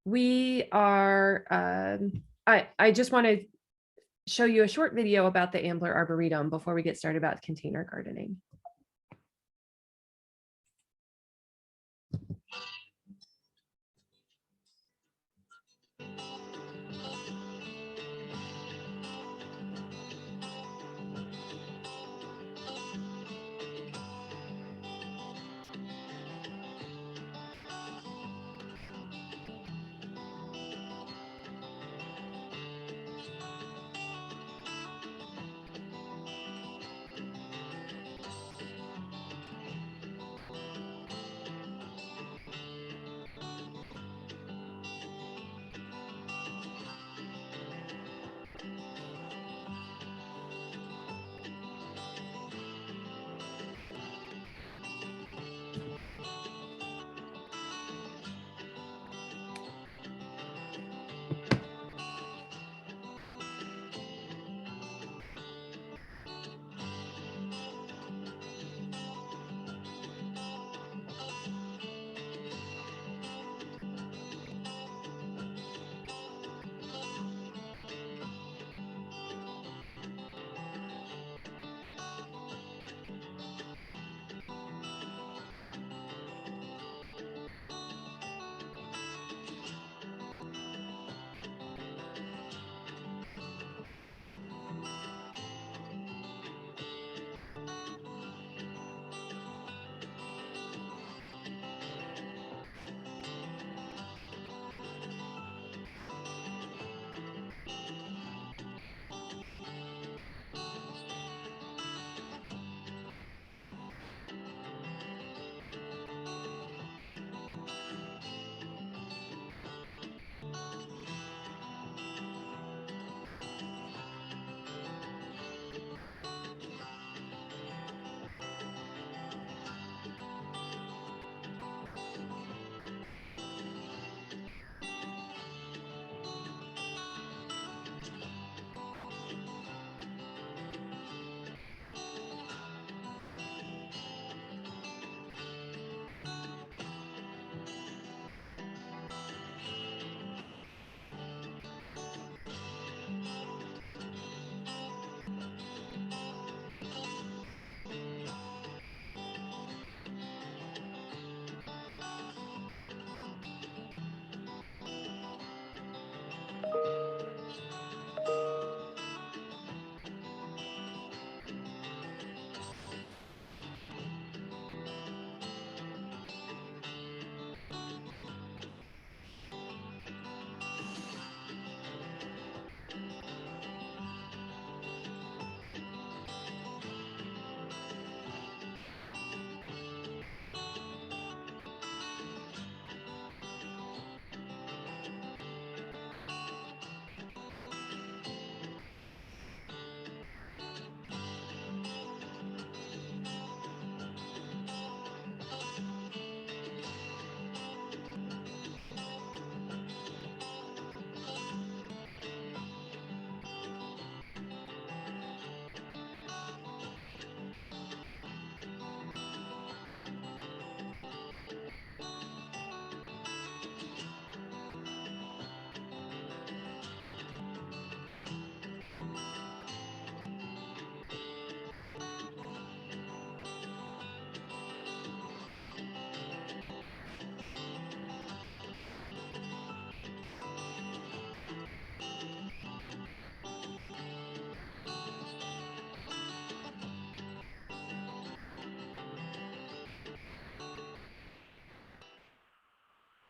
we are, I just want to show you a short video about the Ambler Arboretum before we get started about container gardening.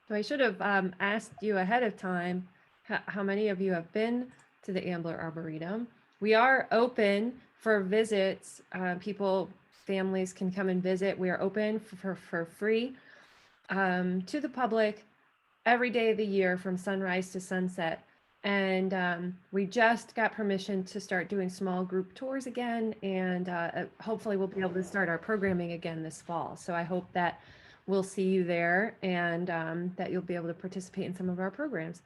So I should have asked you ahead of time how many of you have been to the Ambler Arboretum. We are open for visits. Families can come and visit. We are open for free to the public every day of the year from sunrise to sunset. And we just got permission to start doing small group tours again. And hopefully we'll be able to start our programming again this fall. So I hope that we'll see you there and that you'll be able to participate in some of our programs.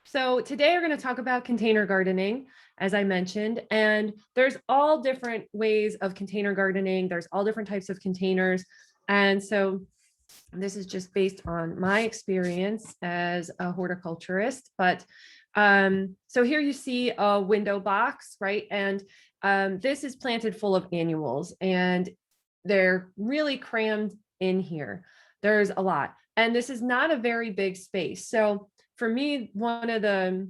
So today we're going to talk about container gardening, as I mentioned, and there's all different ways of container gardening. There's all different types of containers. And so This is just based on my experience as a horticulturist. But so here you see a window box, right? And this is planted full of annuals, and they're really crammed in here. There's a lot. And this is not a very big space. So for me, one of the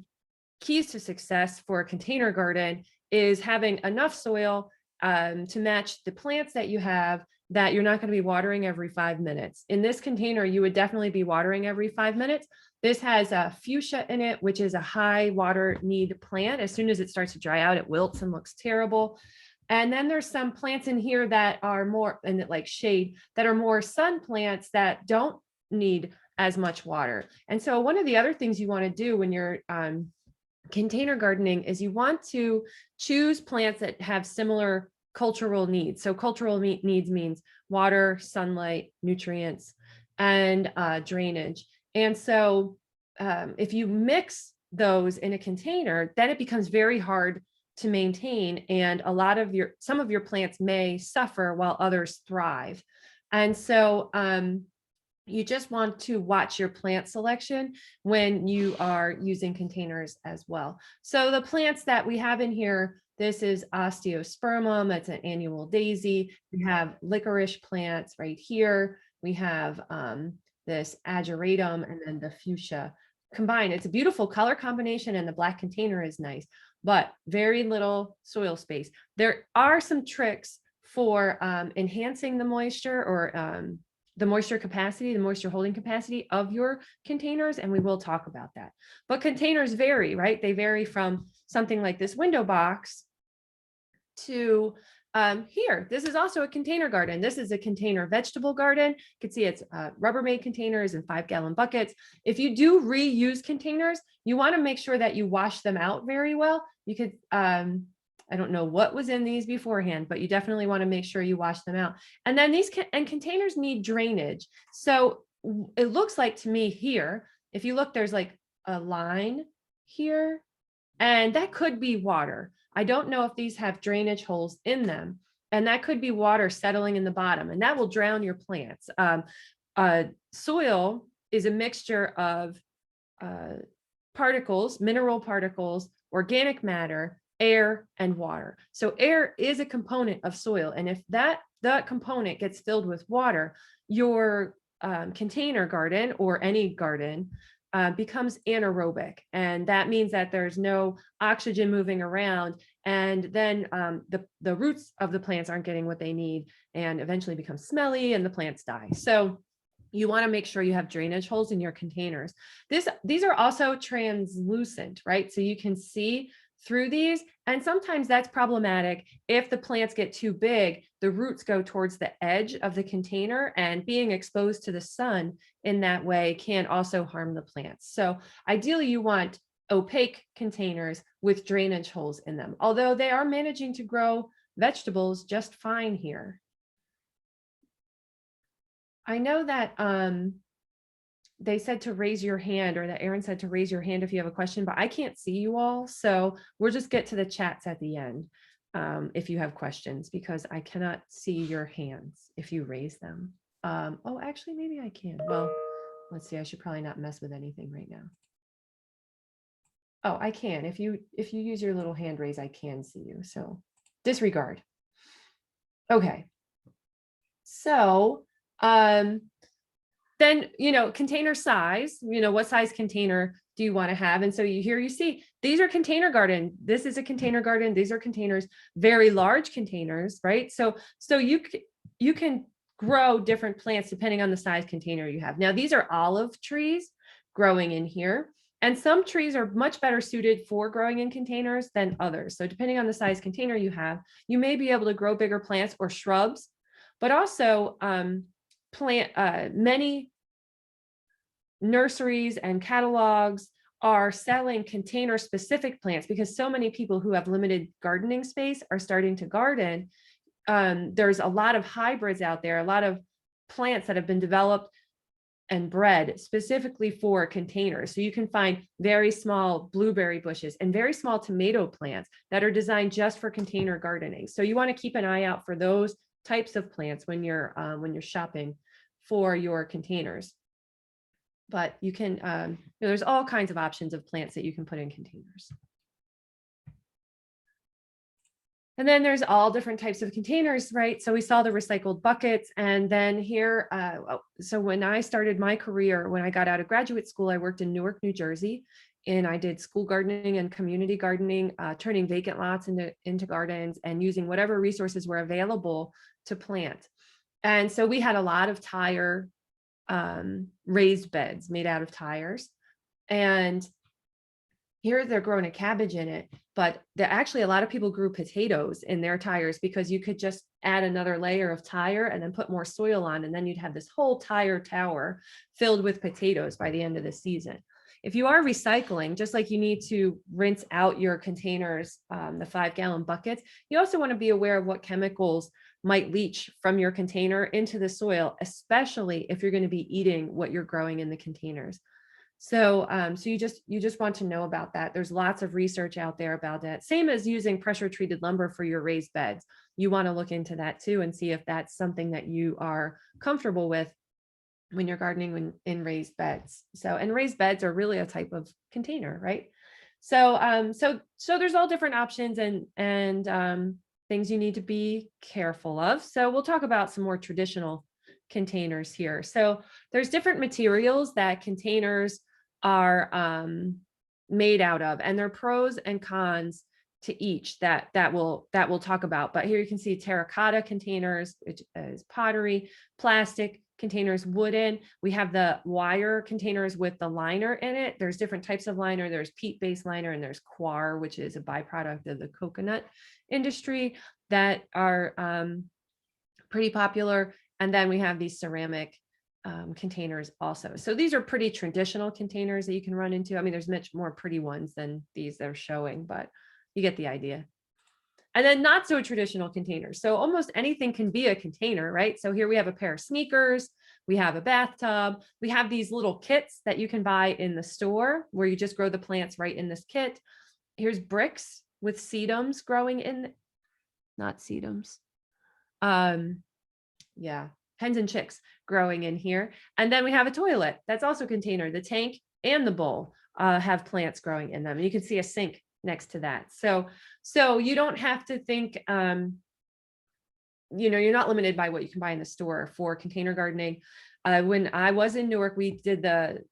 keys to success for a container garden is having enough soil to match the plants that you have, that you're not going to be watering every 5 minutes. In this container, you would definitely be watering every 5 minutes. This has a fuchsia in it, which is a high water need plant. As soon as it starts to dry out, it wilts and looks terrible. And then there's some plants in here that are more, and like shade, that are more sun plants that don't need as much water. And so one of the other things you want to do when you're container gardening is you want to choose plants that have similar cultural needs. So cultural needs means water, sunlight, nutrients, and drainage. And so if you mix those in a container, then it becomes very hard to maintain, and some of your plants may suffer while others thrive. And so you just want to watch your plant selection when you are using containers as well. So the plants that we have in here, this is osteospermum, that's an annual daisy. We have licorice plants right here. We have this ageratum, and then the fuchsia combined. It's a beautiful color combination, and the black container is nice, but very little soil space. There are some tricks for enhancing the moisture, or the moisture capacity, the moisture holding capacity of your containers, and we will talk about that. But containers vary, right? They vary from something like this window box to here. This is also a container garden. This is a container vegetable garden. You can see it's Rubbermaid containers and 5-gallon buckets. If you do reuse containers, you want to make sure that you wash them out very well. You could I don't know what was in these beforehand, but you definitely want to make sure you wash them out. And then these containers need drainage. So it looks like to me here, if you look, there's like a line here, and that could be water. I don't know if these have drainage holes in them, and that could be water settling in the bottom, and that will drown your plants. Soil is a mixture of particles, mineral particles, organic matter, air, and water. So air is a component of soil. And if that component gets filled with water, your container garden, or any garden, becomes anaerobic. And that means that there's no oxygen moving around. And then the roots of the plants aren't getting what they need, and eventually become smelly, and the plants die. So you want to make sure you have drainage holes in your containers. These are also translucent, right? So you can see through these. And sometimes that's problematic. If the plants get too big, the roots go towards the edge of the container, and being exposed to the sun in that way can also harm the plants. So ideally you want opaque containers with drainage holes in them, although they are managing to grow vegetables just fine here. I know that they said to raise your hand, or that Erin said to raise your hand if you have a question, but I can't see you all. So we'll just get to the chats at the end if you have questions, because I cannot see your hands if you raise them. Oh, actually, maybe I can. Well, let's see, I should probably not mess with anything right now. Oh, I can. If you use your little hand raise, I can see you. So disregard. Okay. So then, container size, what size container do you want to have? And so here you see, these are container garden. This is a container garden. These are containers, very large containers, right? So you can grow different plants depending on the size container you have. Now, these are olive trees growing in here, and some trees are much better suited for growing in containers than others. So depending on the size container you have, you may be able to grow bigger plants or shrubs, but also many nurseries and catalogs are selling container specific plants, because so many people who have limited gardening space are starting to garden. There's a lot of hybrids out there, a lot of plants that have been developed and bred specifically for containers. So you can find very small blueberry bushes and very small tomato plants that are designed just for container gardening. So you want to keep an eye out for those types of plants when you're shopping for your containers. But you can, there's all kinds of options of plants that you can put in containers. And then there's all different types of containers, right? So we saw the recycled buckets. And then here, so when I started my career, when I got out of graduate school, I worked in Newark, New Jersey, and I did school gardening and community gardening, turning vacant lots into gardens and using whatever resources were available to plant. And so we had a lot of tire raised beds made out of tires. And here they're growing a cabbage in it, but actually a lot of people grew potatoes in their tires because you could just add another layer of tire and then put more soil on, and then you'd have this whole tire tower filled with potatoes by the end of the season. If you are recycling, just like you need to rinse out your containers, the 5-gallon buckets, you also want to be aware of what chemicals might leach from your container into the soil, especially if you're going to be eating what you're growing in the containers. So, so you just want to know about that. There's lots of research out there about that. Same as using pressure treated lumber for your raised beds. You want to look into that too and see if that's something that you are comfortable with when you're gardening in raised beds. So, and raised beds are really a type of container, right? So, so there's all different options and things you need to be careful of. So we'll talk about some more traditional containers here. So there's different materials that containers are made out of, and there are pros and cons to each that we'll talk about. But here you can see terracotta containers, which is pottery, plastic containers, wooden. We have the wire containers with the liner in it. There's different types of liner. There's peat-based liner, and there's coir, which is a byproduct of the coconut industry, that are pretty popular. And then we have these ceramic containers also. So these are pretty traditional containers that you can run into. I mean, there's much more pretty ones than these they're showing, but you get the idea. And then not so traditional containers. So almost anything can be a container, right? So here we have a pair of sneakers, we have a bathtub, we have these little kits that you can buy in the store where you just grow the plants right in this kit. Here's bricks with sedums growing in, not sedums. Yeah, hens and chicks growing in here. And then we have a toilet that's also a container. The tank and the bowl have plants growing in them. And you can see a sink next to that. So you don't have to think, you know, you're not limited by what you can buy in the store for container gardening. When I was in Newark, we did the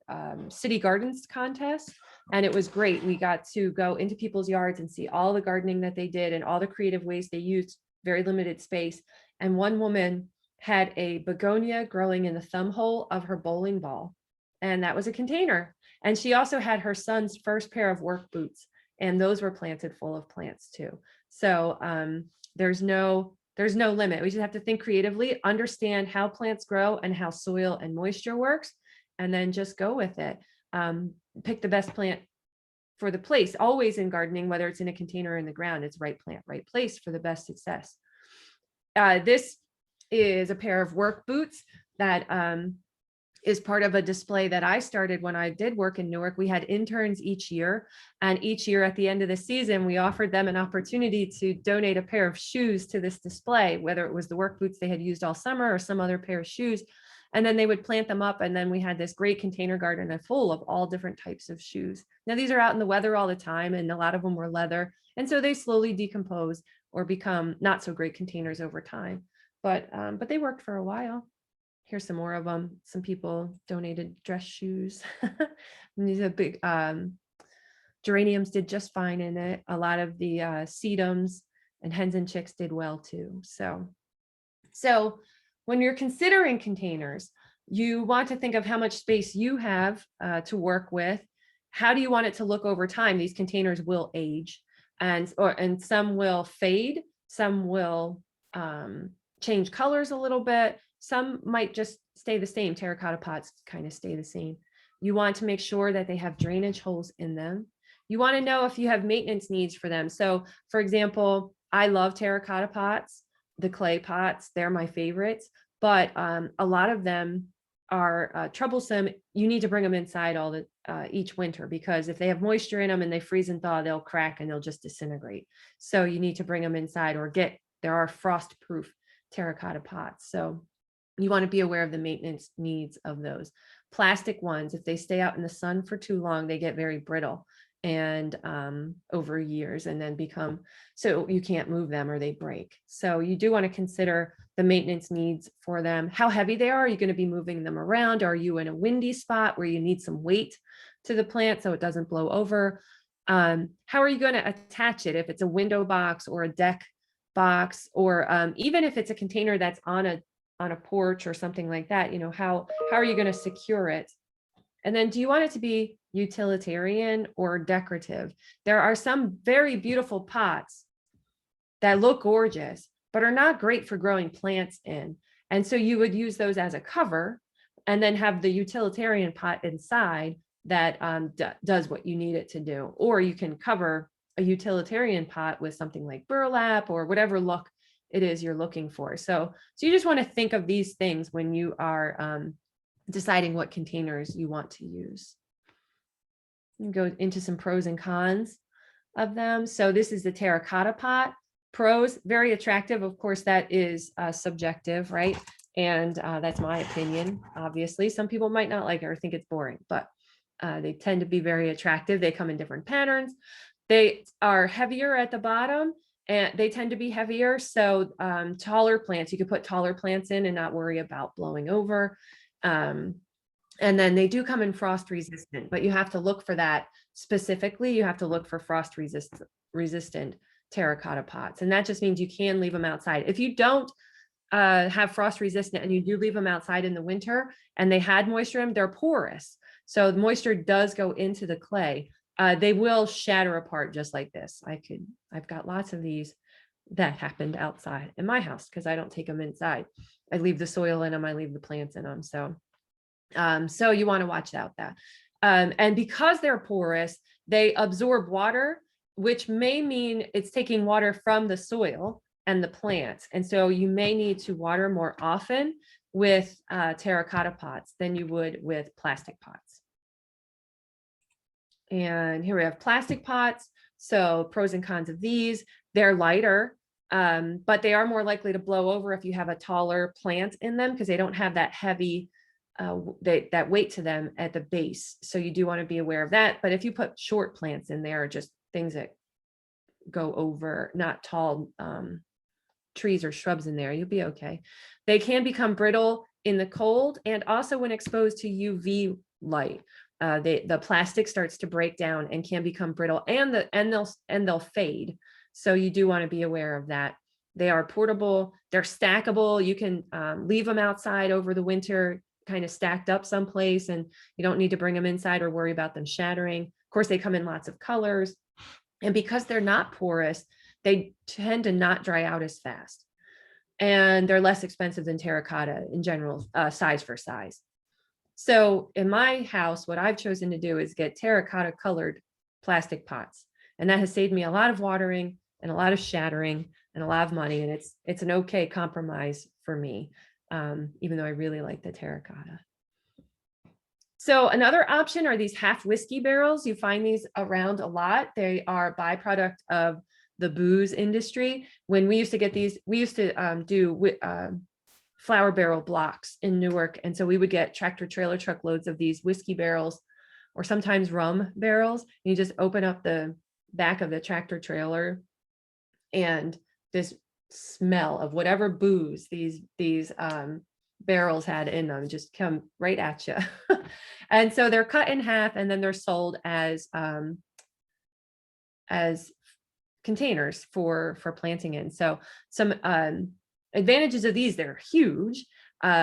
city gardens contest, and it was great. We got to go into people's yards and see all the gardening that they did and all the creative ways they used very limited space. And one woman had a begonia growing in the thumb hole of her bowling ball, and that was a container. And she also had her son's first pair of work boots, and those were planted full of plants too. So there's no limit. We just have to think creatively, understand how plants grow and how soil and moisture works, and then just go with it. Pick the best plant for the place. Always in gardening, whether it's in a container or in the ground, it's right plant, right place for the best success. This is a pair of work boots that is part of a display that I started when I did work in Newark. We had interns each year, and each year at the end of the season, we offered them an opportunity to donate a pair of shoes to this display, whether it was the work boots they had used all summer or some other pair of shoes. And then they would plant them up, and then we had this great container garden full of all different types of shoes. Now, these are out in the weather all the time, and a lot of them were leather, and so they slowly decompose or become not so great containers over time. But they worked for a while. Here's some more of them. Some people donated dress shoes. And these are big, geraniums did just fine in it. A lot of the sedums and hens and chicks did well too. So when you're considering containers, you want to think of how much space you have to work with. How do you want it to look over time? These containers will age, and some will fade, some will change colors a little bit. Some might just stay the same. Terracotta pots kind of stay the same. You want to make sure that they have drainage holes in them. You want to know if you have maintenance needs for them. So for example, I love terracotta pots, the clay pots, they're my favorites, but a lot of them are troublesome. You need to bring them inside each winter, because if they have moisture in them and they freeze and thaw, they'll crack and they'll just disintegrate. So you need to bring them inside, or there are frost proof terracotta pots. So you want to be aware of the maintenance needs of those. Plastic ones, if they stay out in the sun for too long, they get very brittle and over years, and then become, so you can't move them or they break. So you do want to consider the maintenance needs for them, how heavy they are. Are you going to be moving them around? Are you in a windy spot where you need some weight to the plant so it doesn't blow over? How are you going to attach it? If it's a window box or a deck box, or even if it's a container that's on a porch or something like that, how are you going to secure it? And then, do you want it to be utilitarian or decorative? There are some very beautiful pots that look gorgeous, but are not great for growing plants in. And so you would use those as a cover and then have the utilitarian pot inside that does what you need it to do. Or you can cover a utilitarian pot with something like burlap or whatever look it is you're looking for. So you just want to think of these things when you are deciding what containers you want to use. You can go into some pros and cons of them. So this is the terracotta pot. Pros, very attractive. Of course, that is subjective, right? And that's my opinion, obviously. Some people might not like it or think it's boring, but they tend to be very attractive. They come in different patterns. They are heavier at the bottom, and they tend to be heavier. So taller plants, you could put taller plants in and not worry about blowing over. And then they do come in frost resistant, but you have to look for that specifically. You have to look for frost resistant terracotta pots. And that just means you can leave them outside. If you don't have frost resistant and you do leave them outside in the winter and they had moisture in them, they're porous. So the moisture does go into the clay. They will shatter apart just like this. I've got lots of these that happened outside in my house because I don't take them inside. I leave the soil in them. I leave the plants in them. So you want to watch out that. And because they're porous, they absorb water, which may mean it's taking water from the soil and the plants. And so you may need to water more often with terracotta pots than you would with plastic pots. And here we have plastic pots. So pros and cons of these, they're lighter, but they are more likely to blow over if you have a taller plant in them because they don't have that heavy, that weight to them at the base. So you do want to be aware of that. But if you put short plants in there, just things that go over, not tall trees or shrubs in there, you'll be okay. They can become brittle in the cold and also when exposed to UV light. The plastic starts to break down and can become brittle, and they'll fade. So you do want to be aware of that. They are portable, they're stackable. You can leave them outside over the winter, kind of stacked up someplace, and you don't need to bring them inside or worry about them shattering. Of course, they come in lots of colors, and because they're not porous, they tend to not dry out as fast, and they're less expensive than terracotta in general, size for size. So in my house, what I've chosen to do is get terracotta colored plastic pots. And that has saved me a lot of watering and a lot of shattering and a lot of money. And it's an okay compromise for me, even though I really like the terracotta. So another option are these half whiskey barrels. You find these around a lot. They are a byproduct of the booze industry. When we used to get these, we used to do flour barrel blocks in Newark. And so we would get tractor trailer truckloads of these whiskey barrels or sometimes rum barrels. You just open up the back of the tractor trailer and this smell of whatever booze these barrels had in them just come right at you. And so they're cut in half and then they're sold as containers for planting in. So some advantages of these, they're huge.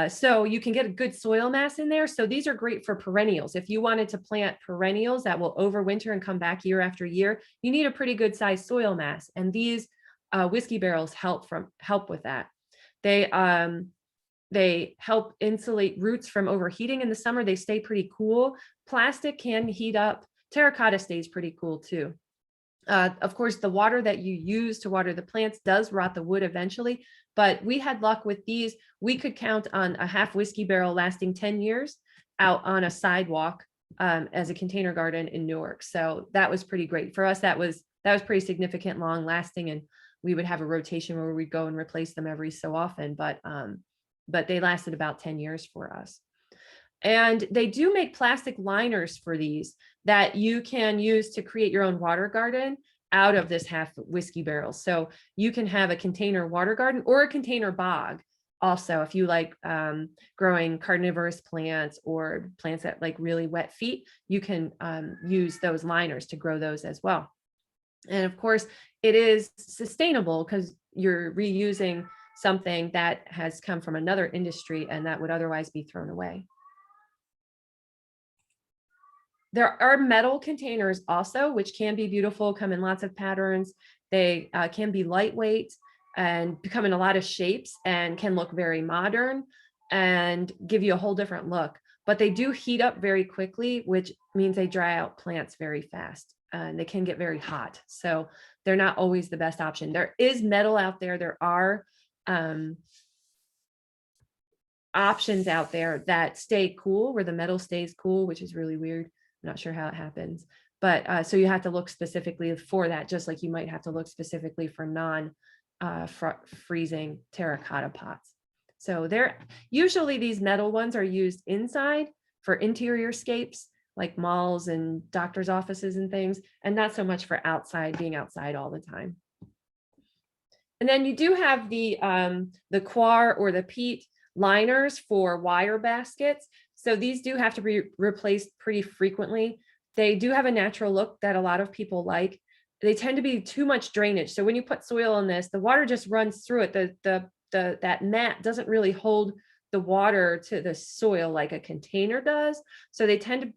So you can get a good soil mass in there. So these are great for perennials. If you wanted to plant perennials that will overwinter and come back year after year, you need a pretty good sized soil mass. And these whiskey barrels help with that. They help insulate roots from overheating in the summer. They stay pretty cool. Plastic can heat up. Terracotta stays pretty cool too. Of course, the water that you use to water the plants does rot the wood eventually, but we had luck with these. We could count on a half whiskey barrel lasting 10 years out on a sidewalk as a container garden in Newark. So that was pretty great for us. That was pretty significant, long lasting, and we would have a rotation where we'd go and replace them every so often. But but they lasted about 10 years for us. And they do make plastic liners for these that you can use to create your own water garden out of this half whiskey barrel. So you can have a container water garden or a container bog. Also, if you like growing carnivorous plants or plants that like really wet feet, you can use those liners to grow those as well. And of course, it is sustainable because you're reusing something that has come from another industry and that would otherwise be thrown away. There are metal containers also, which can be beautiful, come in lots of patterns. They can be lightweight and come in a lot of shapes and can look very modern and give you a whole different look. But they do heat up very quickly, which means they dry out plants very fast and they can get very hot. So they're not always the best option. There is metal out there. There are options out there that stay cool, where the metal stays cool, which is really weird. I'm not sure how it happens, but so you have to look specifically for that, just like you might have to look specifically for non-freezing terracotta pots. So usually these metal ones are used inside for interior scapes, like malls and doctors' offices and things, and not so much for outside, being outside all the time. And then you do have the coir or the peat liners for wire baskets. So these do have to be replaced pretty frequently. They do have a natural look that a lot of people like. They tend to be too much drainage. So when you put soil in this, the water just runs through it. That mat doesn't really hold the water to the soil like a container does. So they tend to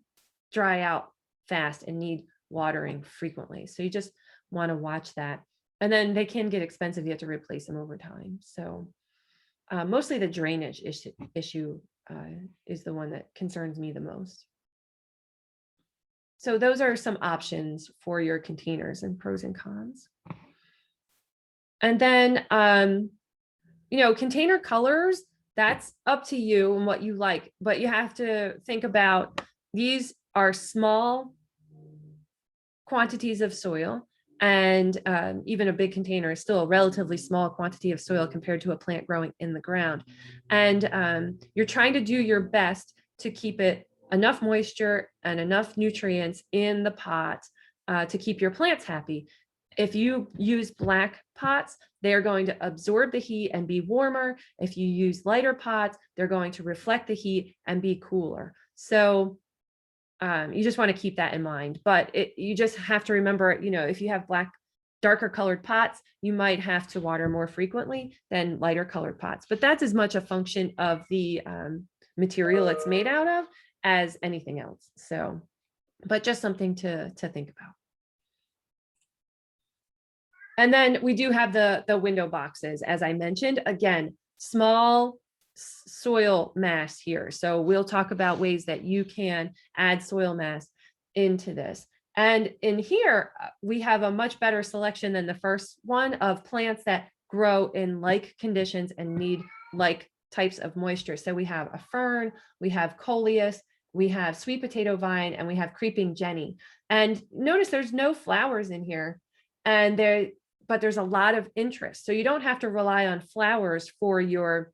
dry out fast and need watering frequently. So you just want to watch that. And then they can get expensive. You have to replace them over time. So mostly the drainage issue is the one that concerns me the most. So those are some options for your containers and pros and cons. And then, container colors, that's up to you and what you like, but you have to think about these are small quantities of soil. And even a big container is still a relatively small quantity of soil compared to a plant growing in the ground. And you're trying to do your best to keep it enough moisture and enough nutrients in the pot to keep your plants happy. If you use black pots, they're going to absorb the heat and be warmer. If you use lighter pots, they're going to reflect the heat and be cooler. So you just want to keep that in mind, but you just have to remember, if you have darker colored pots, you might have to water more frequently than lighter colored pots, but that's as much a function of the material it's made out of as anything else. So, but just something to think about. And then we do have the window boxes, as I mentioned, again, small soil mass here. So we'll talk about ways that you can add soil mass into this. And in here, we have a much better selection than the first one of plants that grow in like conditions and need like types of moisture. So we have a fern, we have coleus, we have sweet potato vine, and we have creeping jenny. And notice there's no flowers in here, but there's a lot of interest. So you don't have to rely on flowers for your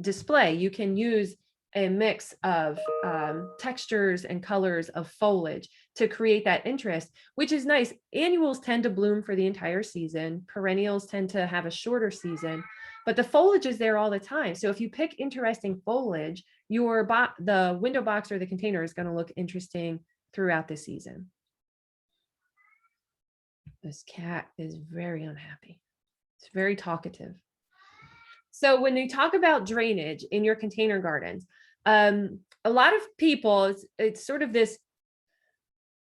display. You can use a mix of textures and colors of foliage to create that interest, which is nice. Annuals tend to bloom for the entire season. Perennials tend to have a shorter season, but the foliage is there all the time. So if you pick interesting foliage, the window box or the container is going to look interesting throughout the season. This cat is very unhappy. It's very talkative. So when you talk about drainage in your container gardens, a lot of people, it's sort of this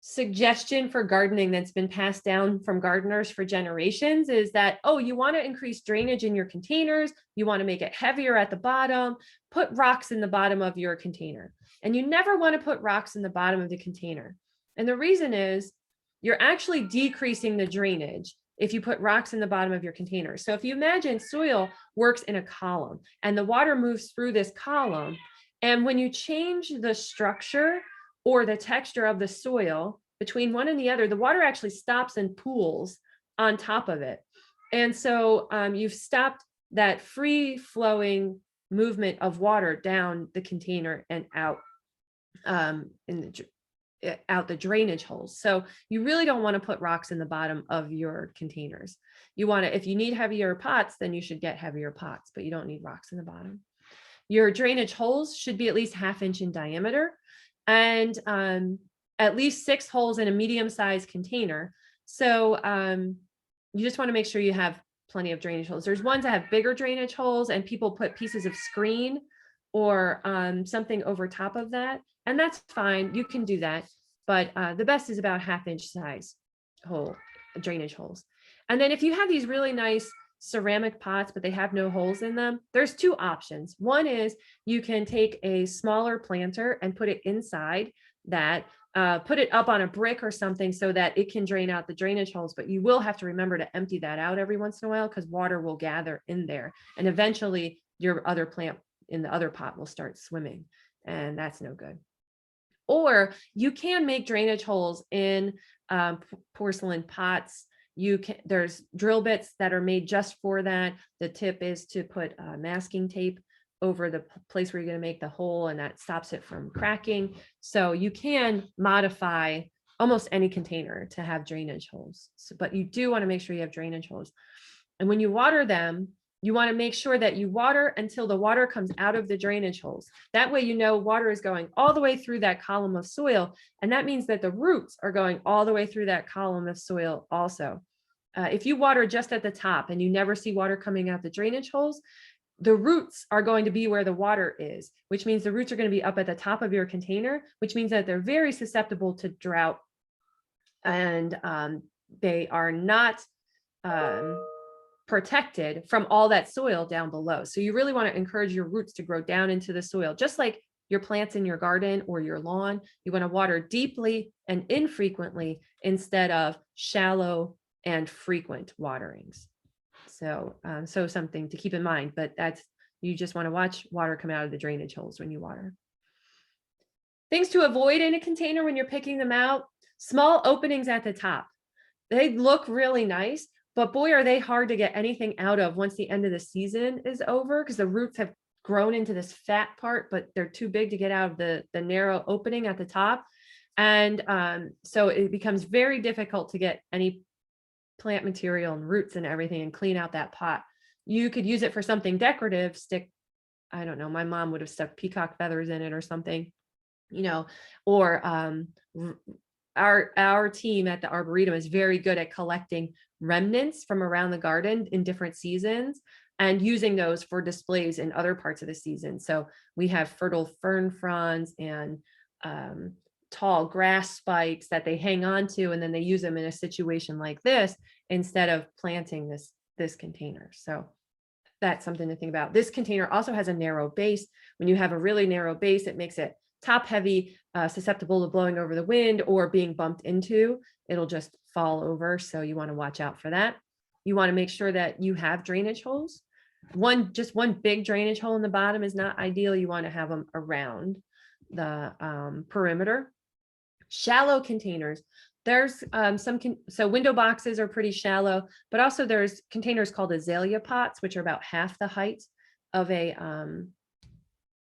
suggestion for gardening that's been passed down from gardeners for generations is that, oh, you want to increase drainage in your containers, you want to make it heavier at the bottom, put rocks in the bottom of your container. And you never want to put rocks in the bottom of the container. And the reason is you're actually decreasing the drainage if you put rocks in the bottom of your container. So if you imagine soil works in a column and the water moves through this column, and when you change the structure or the texture of the soil between one and the other, the water actually stops and pools on top of it. And so you've stopped that free flowing movement of water down the container and out out the drainage holes. So you really don't want to put rocks in the bottom of your containers. You want to, if you need heavier pots, then you should get heavier pots, but you don't need rocks in the bottom. Your drainage holes should be at least 1/2 inch in diameter, and at least 6 holes in a medium-sized container. So you just want to make sure you have plenty of drainage holes. There's ones that have bigger drainage holes, and people put pieces of screen or something over top of that, and that's fine. You can do that, but the best is about 1/2 inch size hole, drainage holes. And then if you have these really nice ceramic pots, but they have no holes in them, there's 2 options. One is you can take a smaller planter and put it inside that, put it up on a brick or something so that it can drain out the drainage holes, but you will have to remember to empty that out every once in a while because water will gather in there. And eventually your other plant in the other pot will start swimming, and that's no good. Or you can make drainage holes in porcelain pots. There's drill bits that are made just for that. The tip is to put masking tape over the place where you're going to make the hole, and that stops it from cracking. So you can modify almost any container to have drainage holes. So, but you do want to make sure you have drainage holes. And when you water them, you want to make sure that you water until the water comes out of the drainage holes. That way, you know, water is going all the way through that column of soil. And that means that the roots are going all the way through that column of soil also. If you water just at the top and you never see water coming out the drainage holes, the roots are going to be where the water is, which means the roots are going to be up at the top of your container, which means that they're very susceptible to drought, and they are not protected from all that soil down below. So you really want to encourage your roots to grow down into the soil, just like your plants in your garden or your lawn. You want to water deeply and infrequently instead of shallow and frequent waterings. So, so something to keep in mind, but you just want to watch water come out of the drainage holes when you water. Things to avoid in a container when you're picking them out: small openings at the top. They look really nice, but boy, are they hard to get anything out of once the end of the season is over, because the roots have grown into this fat part, but they're too big to get out of the narrow opening at the top. And so it becomes very difficult to get any plant material and roots and everything and clean out that pot. You could use it for something decorative, I don't know, my mom would have stuck peacock feathers in it or something, you know, or our team at the Arboretum is very good at collecting remnants from around the garden in different seasons and using those for displays in other parts of the season. So we have fertile fern fronds and tall grass spikes that they hang on to, and then they use them in a situation like this instead of planting this container. So that's something to think about. This container also has a narrow base. When you have a really narrow base, it makes it top heavy, susceptible to blowing over the wind or being bumped into. It'll just fall over. So you want to watch out for that. You want to make sure that you have drainage holes. Just one big drainage hole in the bottom is not ideal. You want to have them around the perimeter. Shallow containers. There's so window boxes are pretty shallow, but also there's containers called azalea pots, which are about half the height of a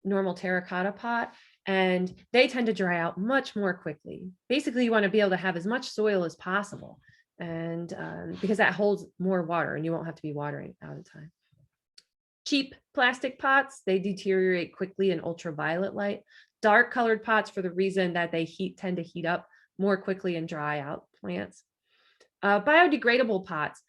normal terracotta pot, and they tend to dry out much more quickly. Basically, you want to be able to have as much soil as possible, and because that holds more water and you won't have to be watering all the time. Cheap plastic pots, they deteriorate quickly in ultraviolet light. Dark colored pots for the reason that they tend to heat up more quickly and dry out plants. Biodegradable pots,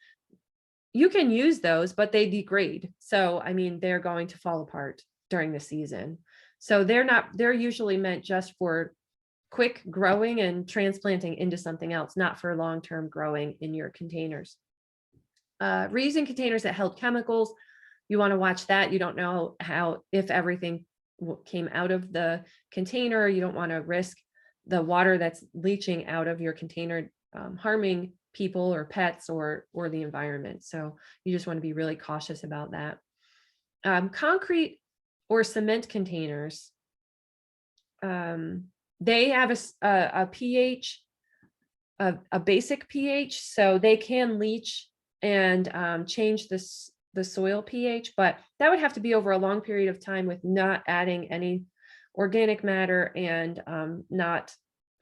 you can use those, but they degrade. So, I mean, they're going to fall apart during the season. So they're usually meant just for quick growing and transplanting into something else, not for long-term growing in your containers. Reusing containers that held chemicals, you want to watch that. You don't know if everything came out of the container. You don't want to risk the water that's leaching out of your container harming people or pets or the environment. So you just want to be really cautious about that. Concrete or cement containers, they have a pH, a basic pH, so they can leach and change the the soil pH, but that would have to be over a long period of time with not adding any organic matter and not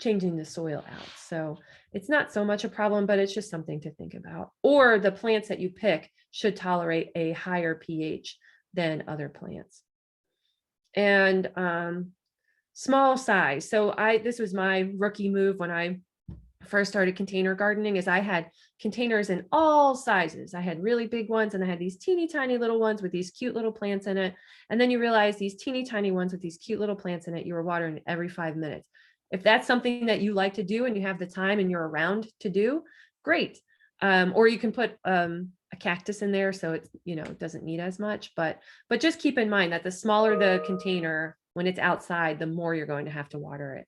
changing the soil out. So it's not so much a problem, but it's just something to think about. Or the plants that you pick should tolerate a higher pH than other plants. And small size. So this was my rookie move when I first started container gardening, is I had containers in all sizes. I had really big ones, and I had these teeny tiny little ones with these cute little plants in it. And then you realize these teeny tiny ones with these cute little plants in it, you were watering every 5 minutes. If that's something that you like to do and you have the time and you're around to do, great. Or you can put a cactus in there, so it's, it doesn't need as much, but just keep in mind that the smaller the container when it's outside, the more you're going to have to water it.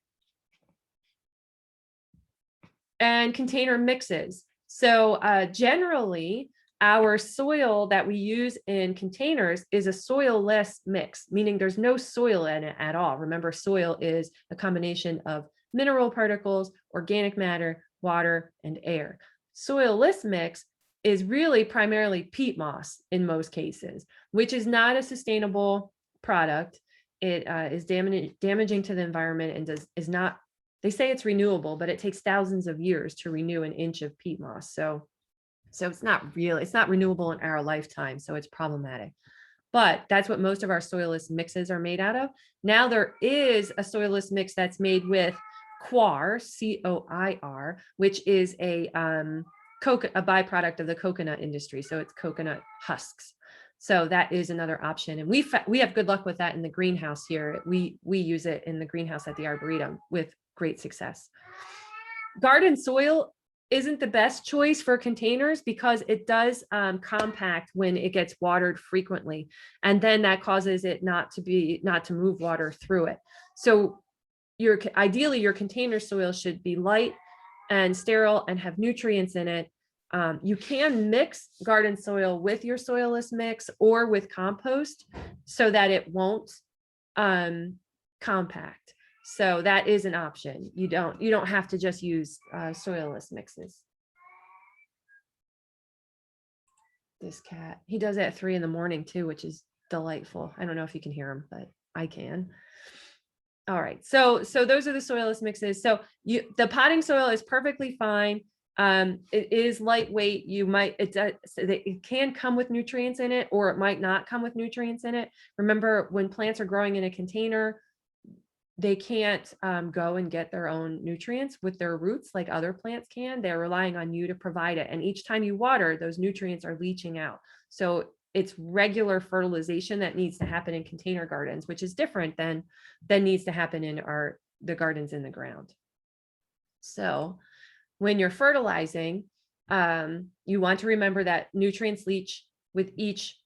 And container mixes. So generally, our soil that we use in containers is a soil-less mix, meaning there's no soil in it at all. Remember, soil is a combination of mineral particles, organic matter, water, and air. Soil-less mix is really primarily peat moss in most cases, which is not a sustainable product. It is damaging to the environment and is not. They say it's renewable, but it takes thousands of years to renew an inch of peat moss. So it's not renewable in our lifetime. So it's problematic. But that's what most of our soilless mixes are made out of. Now there is a soilless mix that's made with coir, C-O-I-R, which is a byproduct of the coconut industry. So it's coconut husks. So that is another option. And we have good luck with that in the greenhouse here. We use it in the greenhouse at the Arboretum with great success. Garden soil isn't the best choice for containers because it does compact when it gets watered frequently. And then that causes it not to move water through it. So ideally your container soil should be light and sterile and have nutrients in it. You can mix garden soil with your soilless mix or with compost so that it won't compact. So that is an option. You don't have to just use soilless mixes. This cat, he does it at 3 a.m. too, which is delightful. I don't know if you can hear him, but I can. All right, so those are the soilless mixes. So the potting soil is perfectly fine. It is lightweight. It can come with nutrients in it, or it might not come with nutrients in it. Remember, when plants are growing in a container, they can't go and get their own nutrients with their roots like other plants can. They're relying on you to provide it. And each time you water, those nutrients are leaching out. So it's regular fertilization that needs to happen in container gardens, which is different than needs to happen in the gardens in the ground. So when you're fertilizing, you want to remember that nutrients leach with each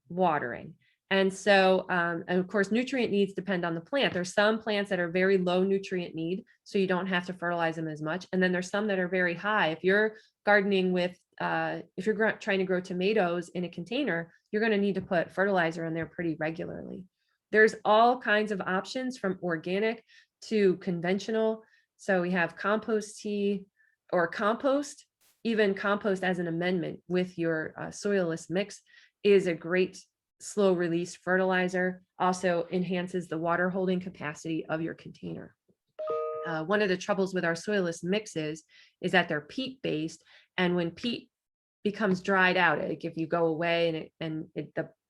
watering. And so, and of course, nutrient needs depend on the plant. There's some plants that are very low nutrient need, so you don't have to fertilize them as much. And then there's some that are very high. If you're gardening with, if you're trying to grow tomatoes in a container, you're going to need to put fertilizer in there pretty regularly. There's all kinds of options from organic to conventional. So we have compost tea or compost. Even compost as an amendment with your soilless mix is a great slow release fertilizer. Also enhances the water holding capacity of your container. One of the troubles with our soilless mixes is that they're peat based, and when peat becomes dried out, like if you go away and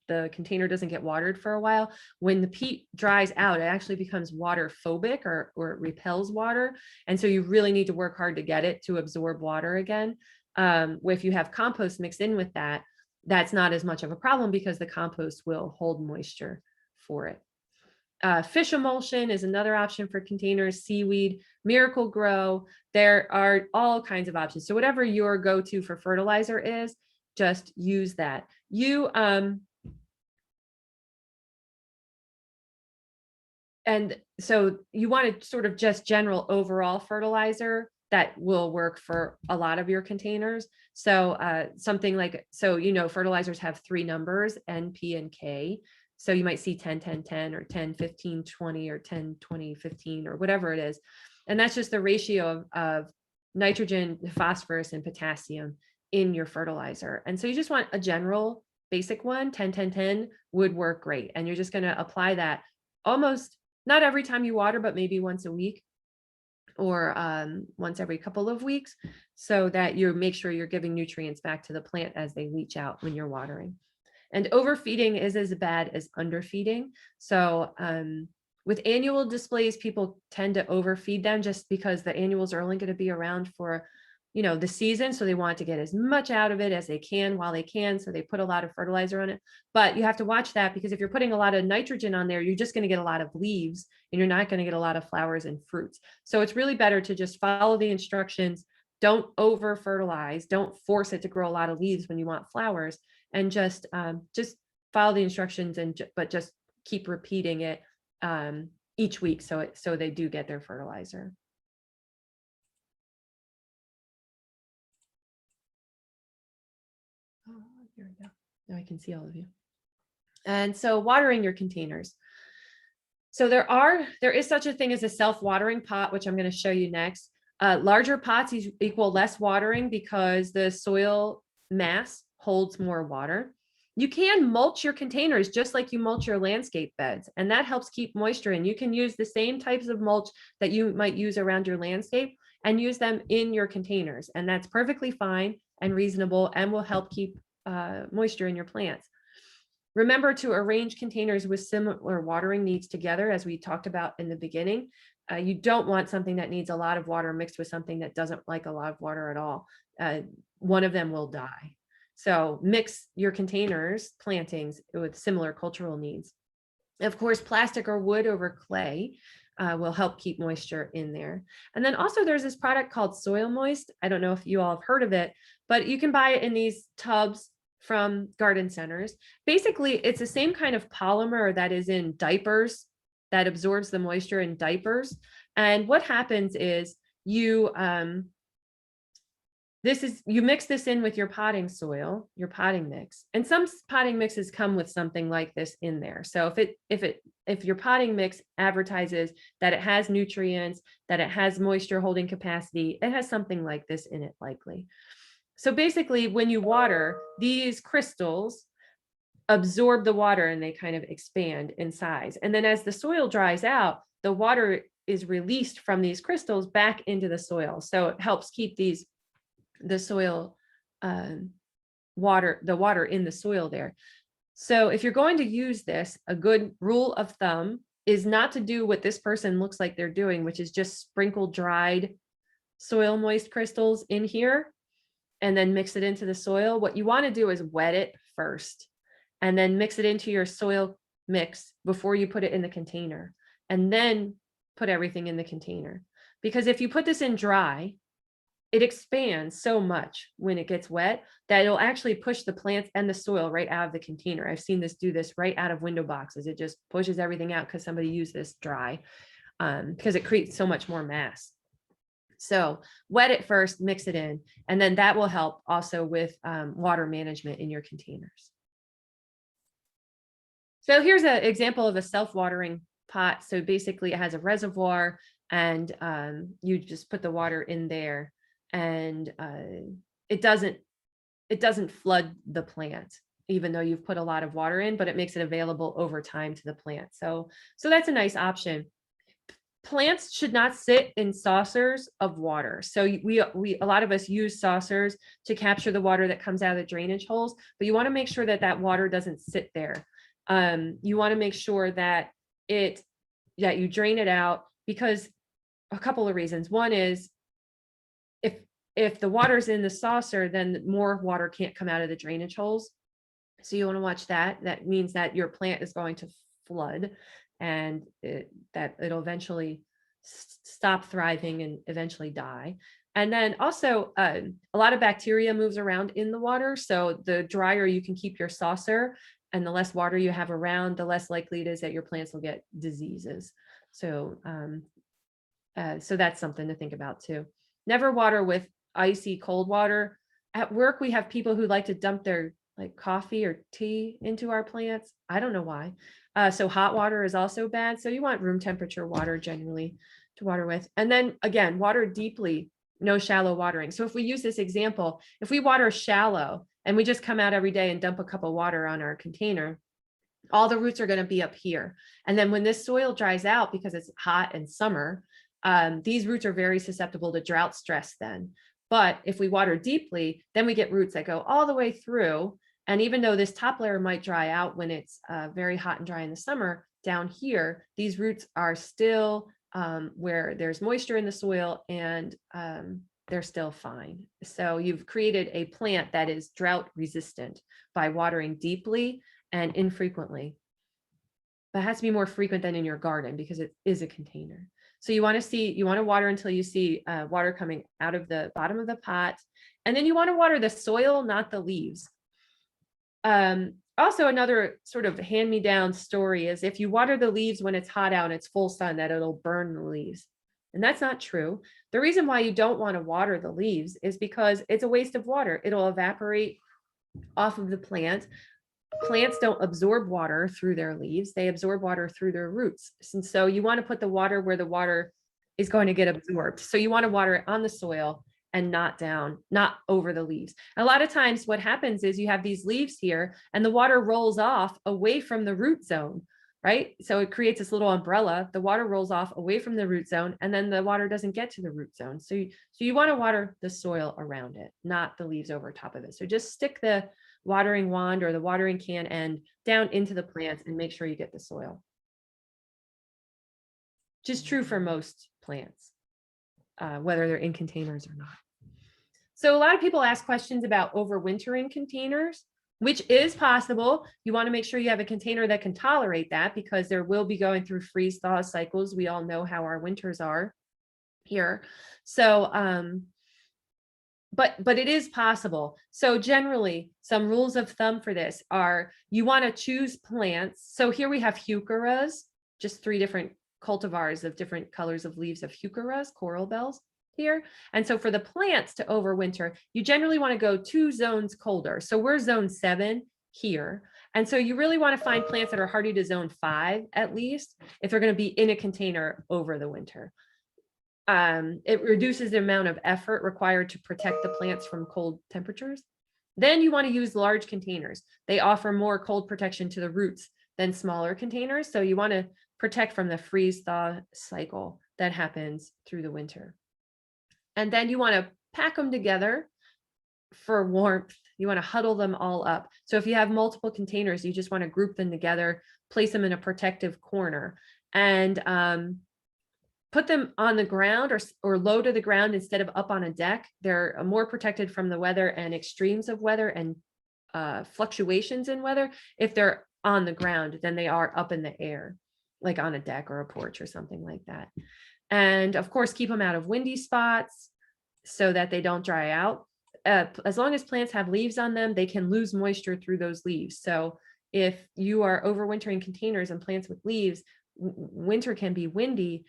the container doesn't get watered for a while, when the peat dries out, it actually becomes water phobic or it repels water. And so you really need to work hard to get it to absorb water again. If you have compost mixed in with that, that's not as much of a problem because the compost will hold moisture for it. Fish emulsion is another option for containers, seaweed, Miracle Grow. There are all kinds of options. So whatever your go-to for fertilizer is, just use that. And so you want to sort of just general overall fertilizer that will work for a lot of your containers. So something like, fertilizers have 3 numbers, N, P, and K. So you might see 10, 10, 10, or 10, 15, 20, or 10, 20, 15, or whatever it is. And that's just the ratio of nitrogen, phosphorus, and potassium in your fertilizer. And so you just want a general basic one, 10-10-10 would work great. And you're just going to apply that almost not every time you water, but maybe once a week or once every couple of weeks, so that you make sure you're giving nutrients back to the plant as they leach out when you're watering. And overfeeding is as bad as underfeeding. So with annual displays, people tend to overfeed them just because the annuals are only going to be around for, the season. So they want to get as much out of it as they can while they can. So they put a lot of fertilizer on it. But you have to watch that, because if you're putting a lot of nitrogen on there, you're just going to get a lot of leaves and you're not going to get a lot of flowers and fruits. So it's really better to just follow the instructions. Don't over fertilize. Don't force it to grow a lot of leaves when you want flowers, and just follow the instructions, but just keep repeating it each week so they do get their fertilizer. Oh, here we go. Now I can see all of you. And so watering your containers. So there is such a thing as a self-watering pot, which I'm going to show you next. Larger pots equal less watering because the soil mass holds more water. You can mulch your containers just like you mulch your landscape beds, and that helps keep moisture in. You can use the same types of mulch that you might use around your landscape and use them in your containers, and that's perfectly fine and reasonable and will help keep moisture in your plants. Remember to arrange containers with similar watering needs together, as we talked about in the beginning. You don't want something that needs a lot of water mixed with something that doesn't like a lot of water at all. One of them will die. So mix your containers, plantings, with similar cultural needs. Of course, plastic or wood over clay will help keep moisture in there. And then also there's this product called Soil Moist. I don't know if you all have heard of it, but you can buy it in these tubs from garden centers. Basically, it's the same kind of polymer that is in diapers, that absorbs the moisture in diapers. And what happens is you mix this in with your potting soil, your potting mix. And some potting mixes come with something like this in there. So if your potting mix advertises that it has nutrients, that it has moisture holding capacity, it has something like this in it likely. So basically, when you water, these crystals absorb the water and they kind of expand in size. And then as the soil dries out, the water is released from these crystals back into the soil. So it helps keep the soil water in the soil there. So if you're going to use this, a good rule of thumb is not to do what this person looks like they're doing, which is just sprinkle dried soil moist crystals in here and then mix it into the soil. What you want to do is wet it first and then mix it into your soil mix before you put it in the container, and then put everything in the container. Because if you put this in dry, it expands so much when it gets wet that it'll actually push the plants and the soil right out of the container. I've seen this do this right out of window boxes. It just pushes everything out because somebody used this dry, because it creates so much more mass. So wet it first, mix it in, and then that will help also with water management in your containers. So here's an example of a self-watering pot. So basically it has a reservoir, and you just put the water in there, and it doesn't flood the plant, even though you've put a lot of water in, but it makes it available over time to the plant. So that's a nice option. Plants should not sit in saucers of water. So a lot of us use saucers to capture the water that comes out of the drainage holes, but you want to make sure that water doesn't sit there. You want to make sure that you drain it out, because a couple of reasons. One is if the water's in the saucer, then more water can't come out of the drainage holes. So you want to watch that. That means that your plant is going to flood, and that it'll eventually stop thriving and eventually die. And then also a lot of bacteria moves around in the water. So the drier you can keep your saucer and the less water you have around, the less likely it is that your plants will get diseases. So that's something to think about too. Never water with icy cold water. At work, we have people who like to dump their coffee or tea into our plants. I don't know why. So hot water is also bad. So you want room temperature water generally to water with. And then again, water deeply, no shallow watering. So if we use this example, if we water shallow and we just come out every day and dump a cup of water on our container, all the roots are going to be up here. And then when this soil dries out, because it's hot and summer, these roots are very susceptible to drought stress then. But if we water deeply, then we get roots that go all the way through. And even though this top layer might dry out when it's very hot and dry in the summer, down here, these roots are still where there's moisture in the soil, and they're still fine. So you've created a plant that is drought resistant by watering deeply and infrequently. But it has to be more frequent than in your garden because it is a container. So you want to water until you see water coming out of the bottom of the pot. And then you want to water the soil, not the leaves. Also, another sort of hand-me-down story is if you water the leaves when it's hot out and it's full sun, that it'll burn the leaves. And that's not true. The reason why you don't want to water the leaves is because it's a waste of water. It'll evaporate off of the plant. Plants don't absorb water through their leaves. They absorb water through their roots. And so you want to put the water where the water is going to get absorbed. So you want to water it on the soil and not over the leaves. A lot of times what happens is you have these leaves here and the water rolls off away from the root zone, right? So it creates this little umbrella. The water rolls off away from the root zone, and then the water doesn't get to the root zone. So you want to water the soil around it, not the leaves over top of it. So just stick the watering wand or the watering can end down into the plants and make sure you get the soil. Which is true for most plants, whether they're in containers or not. So a lot of people ask questions about overwintering containers, which is possible. You want to make sure you have a container that can tolerate that, because there will be going through freeze thaw cycles. We all know how our winters are here. So, but it is possible. So generally, some rules of thumb for this are you want to choose plants. So here we have heucheras, just 3 different cultivars of different colors of leaves of heucheras, coral bells here. And so for the plants to overwinter, you generally want to go 2 zones colder. So we're zone 7 here. And so you really want to find plants that are hardy to zone 5 at least, if they're going to be in a container over the winter. It reduces the amount of effort required to protect the plants from cold temperatures. Then you want to use large containers. They offer more cold protection to the roots than smaller containers. So you want to protect from the freeze thaw cycle that happens through the winter. And then you want to pack them together for warmth. You want to huddle them all up. So if you have multiple containers, you just want to group them together, place them in a protective corner, and put them on the ground or low to the ground instead of up on a deck. They're more protected from the weather and extremes of weather and fluctuations in weather if they're on the ground than they are up in the air, like on a deck or a porch or something like that. And of course, keep them out of windy spots so that they don't dry out. As long as plants have leaves on them, they can lose moisture through those leaves. So if you are overwintering containers and plants with leaves, winter can be windy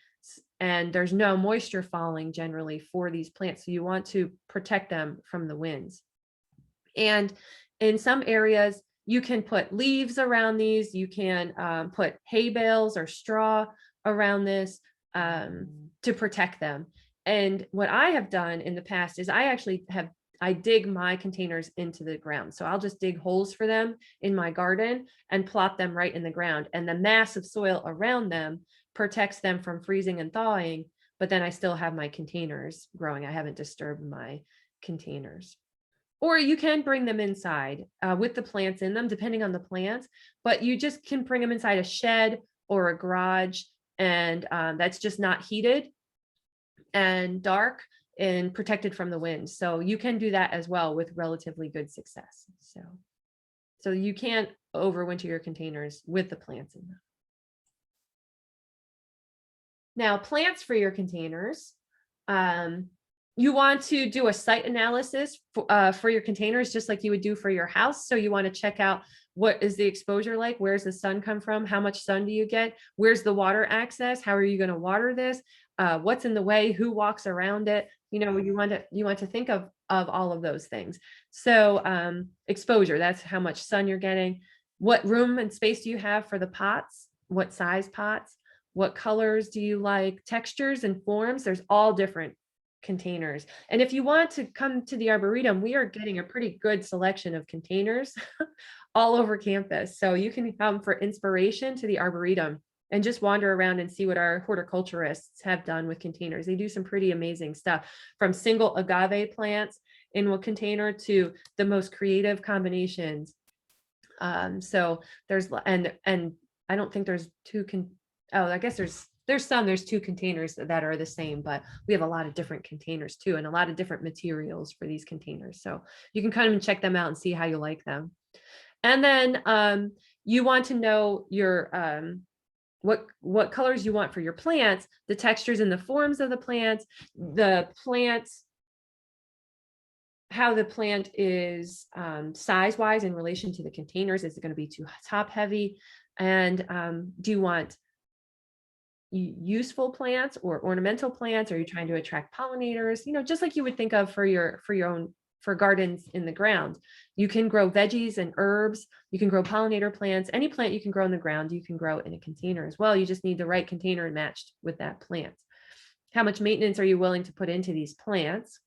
and there's no moisture falling generally for these plants. So you want to protect them from the winds. And in some areas, you can put leaves around these. You can put hay bales or straw around this to protect them. And what I have done in the past is I dig my containers into the ground. So I'll just dig holes for them in my garden and plop them right in the ground. And the mass of soil around them protects them from freezing and thawing, but then I still have my containers growing. I haven't disturbed my containers. Or you can bring them inside with the plants in them, depending on the plants, but you just can bring them inside a shed or a garage, and that's just not heated and dark and protected from the wind. So you can do that as well with relatively good success. So you can't overwinter your containers with the plants in them. Now, plants for your containers, you want to do a site analysis for your containers, just like you would do for your house. So you want to check out, what is the exposure like? Where's the sun come from? How much sun do you get? Where's the water access? How are you going to water this? What's in the way? Who walks around it? You want to think of all of those things. So exposure, that's how much sun you're getting. What room and space do you have for the pots? What size pots? What colors do you like? Textures and forms, there's all different containers. And if you want to come to the Arboretum, we are getting a pretty good selection of containers all over campus. So you can come for inspiration to the Arboretum and just wander around and see what our horticulturists have done with containers. They do some pretty amazing stuff, from single agave plants in a container to the most creative combinations. So there's, and I don't think there's I guess there's two containers that are the same, but we have a lot of different containers too, and a lot of different materials for these containers. So you can come and check them out and see how you like them. And then you want to know your what colors you want for your plants, the textures and the forms of the plants, how the plant is size-wise in relation to the containers. Is it going to be too top heavy? And do you want useful plants or ornamental plants? Are you trying to attract pollinators? Just like you would think of for gardens in the ground. You can grow veggies and herbs. You can grow pollinator plants. Any plant you can grow in the ground, you can grow in a container as well. You just need the right container matched with that plant. How much maintenance are you willing to put into these plants?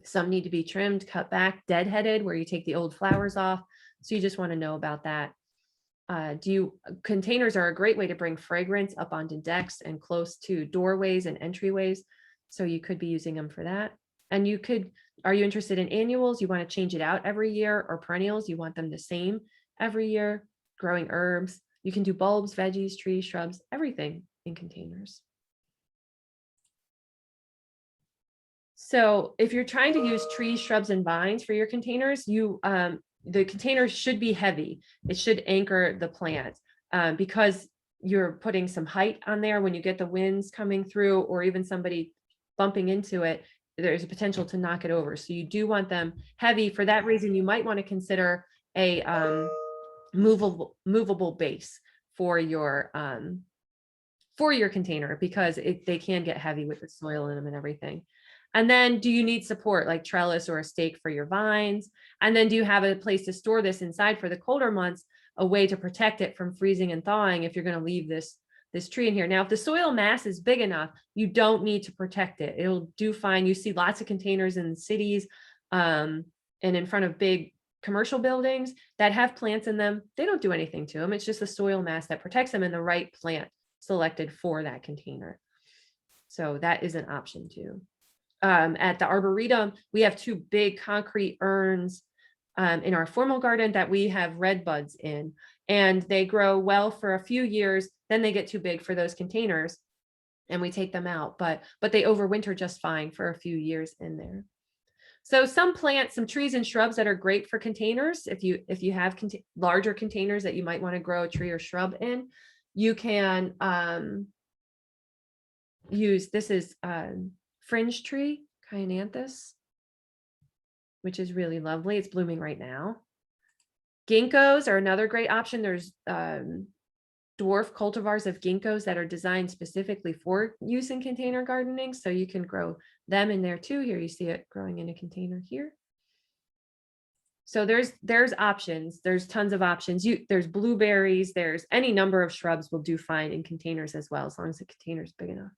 Some need to be trimmed, cut back, deadheaded, where you take the old flowers off. So you just want to know about that. Containers are a great way to bring fragrance up onto decks and close to doorways and entryways. So you could be using them for that. And are you interested in annuals? You want to change it out every year, or perennials? You want them the same every year? Growing herbs. You can do bulbs, veggies, trees, shrubs, everything in containers. So if you're trying to use trees, shrubs, and vines for your containers, the container should be heavy. It should anchor the plant because you're putting some height on there. When you get the winds coming through, or even somebody bumping into it, there's a potential to knock it over. So you do want them heavy. For that reason, you might want to consider a movable base for your container, because they can get heavy with the soil in them and everything. And then, do you need support like trellis or a stake for your vines? And then, do you have a place to store this inside for the colder months, a way to protect it from freezing and thawing if you're going to leave this tree in here? Now, if the soil mass is big enough, you don't need to protect it. It'll do fine. You see lots of containers in cities and in front of big commercial buildings that have plants in them. They don't do anything to them. It's just the soil mass that protects them and the right plant selected for that container. So that is an option too. At the Arboretum, we have two big concrete urns in our formal garden that we have red buds in, and they grow well for a few years. Then they get too big for those containers and we take them out, but they overwinter just fine for a few years in there. So some plants, some trees and shrubs that are great for containers, if you have larger containers that you might want to grow a tree or shrub in, you can use, this is fringe tree, Kyananthus, which is really lovely. It's blooming right now. Ginkgos are another great option. There's dwarf cultivars of ginkgos that are designed specifically for use in container gardening. So you can grow them in there too. Here you see it growing in a container here. So there's options. There's tons of options. There's blueberries. There's any number of shrubs will do fine in containers as well, as long as the container is big enough.